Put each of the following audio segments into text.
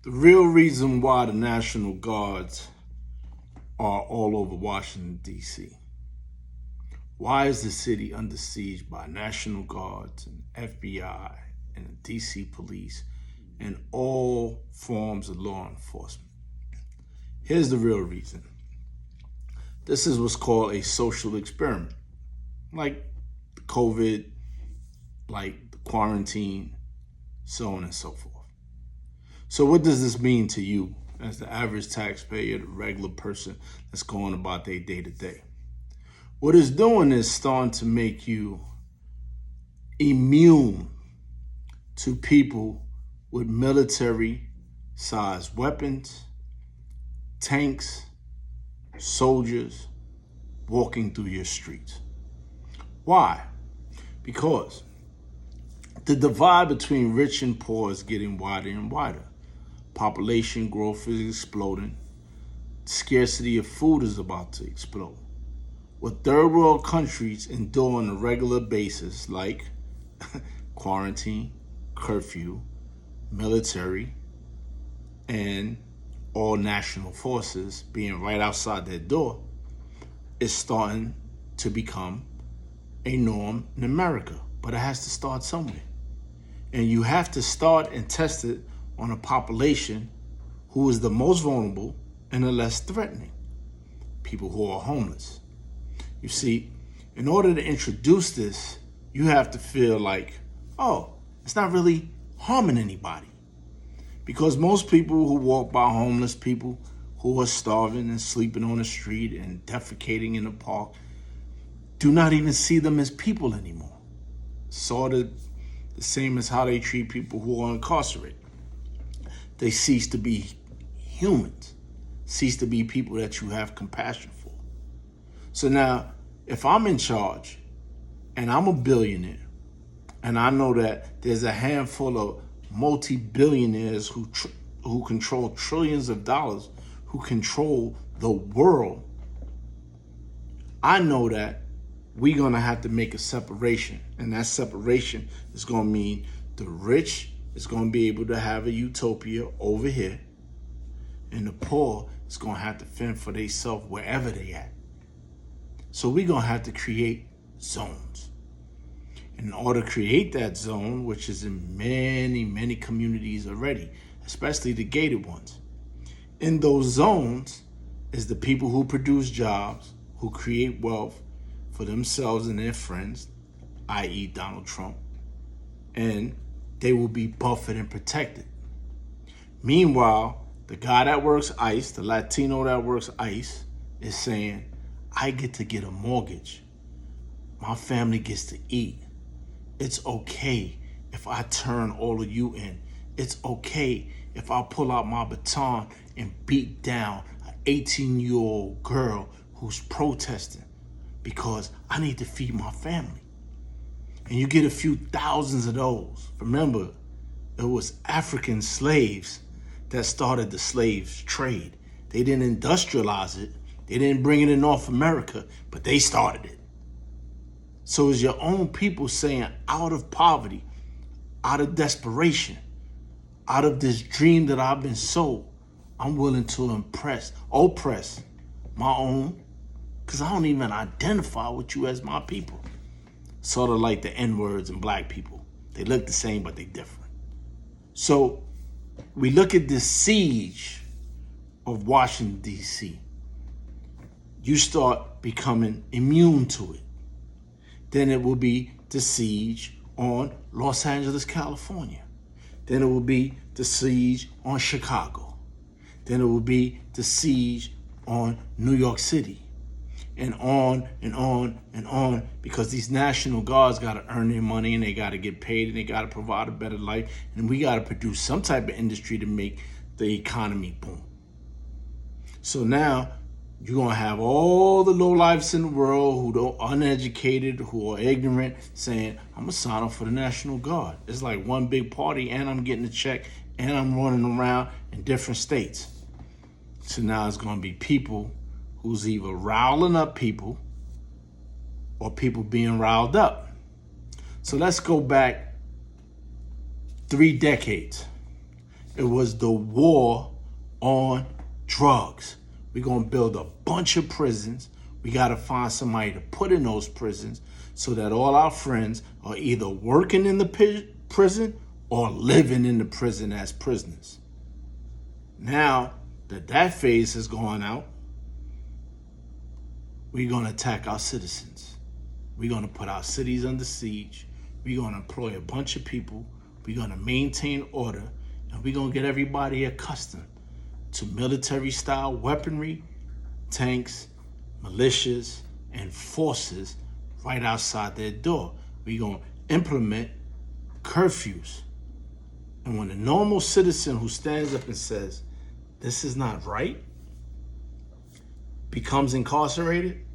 The real reason why the National Guards are all over Washington, D.C. Why is the city under siege by National Guards and FBI and the D.C. police and all forms of law enforcement? Here's the real reason. This is what's called a social experiment, like the COVID, like the quarantine, so on and so forth. So what does this mean to you as the average taxpayer, the regular person that's going about their day to day? What it's doing is starting to make you immune to people with military-sized weapons, tanks, soldiers walking through your streets. Why? Because the divide between rich and poor is getting wider and wider. Population growth is exploding. Scarcity of food is about to explode. What third world countries endure on a regular basis, like quarantine, curfew, military, and all national forces being right outside their door, is starting to become a norm in America. But it has to start somewhere. And you have to start and test it on a population who is the most vulnerable and the less threatening. People who are homeless. You see, in order to introduce this, you have to feel like, oh, it's not really harming anybody. Because most people who walk by homeless people who are starving and sleeping on the street and defecating in the park do not even see them as people anymore. Sort of the same as how they treat people who are incarcerated. They cease to be humans, cease to be people that you have compassion for. So now, if I'm in charge and I'm a billionaire, and I know that there's a handful of multi-billionaires who control trillions of dollars, who control the world, I know that we're gonna have to make a separation. And that separation is gonna mean the rich is gonna be able to have a utopia over here, and the poor is gonna have to fend for themselves wherever they at. So we're gonna have to create zones. In order to create that zone, which is in many, many communities already, especially the gated ones, in those zones is the people who produce jobs, who create wealth for themselves and their friends, i.e. Donald Trump, and they will be buffered and protected. Meanwhile, the guy that works ICE, the Latino that works ICE, is saying, I get to get a mortgage. My family gets to eat. It's okay if I turn all of you in. It's okay if I pull out my baton and beat down an 18-year-old girl who's protesting because I need to feed my family. And you get a few thousands of those. Remember, it was African slaves that started the slaves trade. They didn't industrialize it. They didn't bring it in North America, but they started it. So it's your own people saying, out of poverty, out of desperation, out of this dream that I've been sold, I'm willing to oppress my own, because I don't even identify with you as my people. Sort of like the N-words and black people. They look the same, but they're different. So we look at this siege of Washington, D.C. You start becoming immune to it. Then it will be the siege on Los Angeles, California. Then it will be the siege on Chicago. Then it will be the siege on New York City. And on and on and on, because these National Guards got to earn their money and they got to get paid and they got to provide a better life. And we got to produce some type of industry to make the economy boom. So now you're going to have all the lowlifes in the world who are uneducated, who are ignorant, saying, I'm going to sign up for the National Guard. It's like one big party and I'm getting a check and I'm running around in different states. So now it's going to be people who's either riling up people or people being riled up. So let's go back 3 decades. It was the war on drugs. We're going to build a bunch of prisons. We got to find somebody to put in those prisons so that all our friends are either working in the prison or living in the prison as prisoners. Now that phase has gone out, we're going to attack our citizens. We're going to put our cities under siege. We're going to employ a bunch of people. We're going to maintain order. And we're going to get everybody accustomed to military-style weaponry, tanks, militias, and forces right outside their door. We're going to implement curfews. And when a normal citizen who stands up and says, this is not right, becomes incarcerated,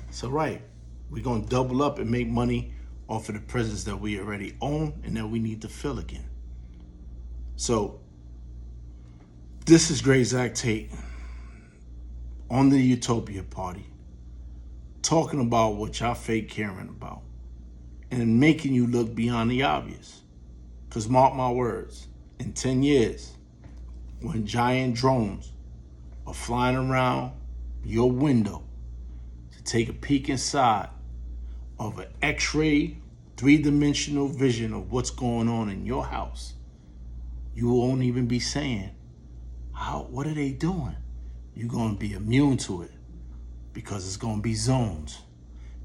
it's all right. We're going to double up and make money off of the prisons that we already own and that we need to fill again. So this is Great Zach Tate on the Utopia Party, talking about what y'all fake caring about and making you look beyond the obvious. Because mark my words, in 10 years, when giant drones are flying around your window to take a peek inside of an X-ray, three-dimensional vision of what's going on in your house, you won't even be saying, what are they doing? You're going to be immune to it because it's going to be zones.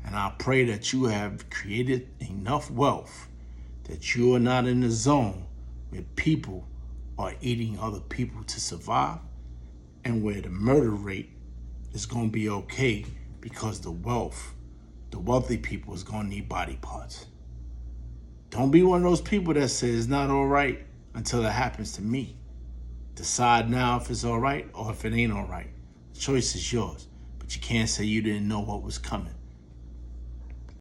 And I pray that you have created enough wealth that you are not in a zone where people are eating other people to survive and where the murder rate is going to be okay because the wealthy people is going to need body parts. Don't be one of those people that says it's not all right until it happens to me. Decide now if it's all right or if it ain't all right. The choice is yours, but you can't say you didn't know what was coming.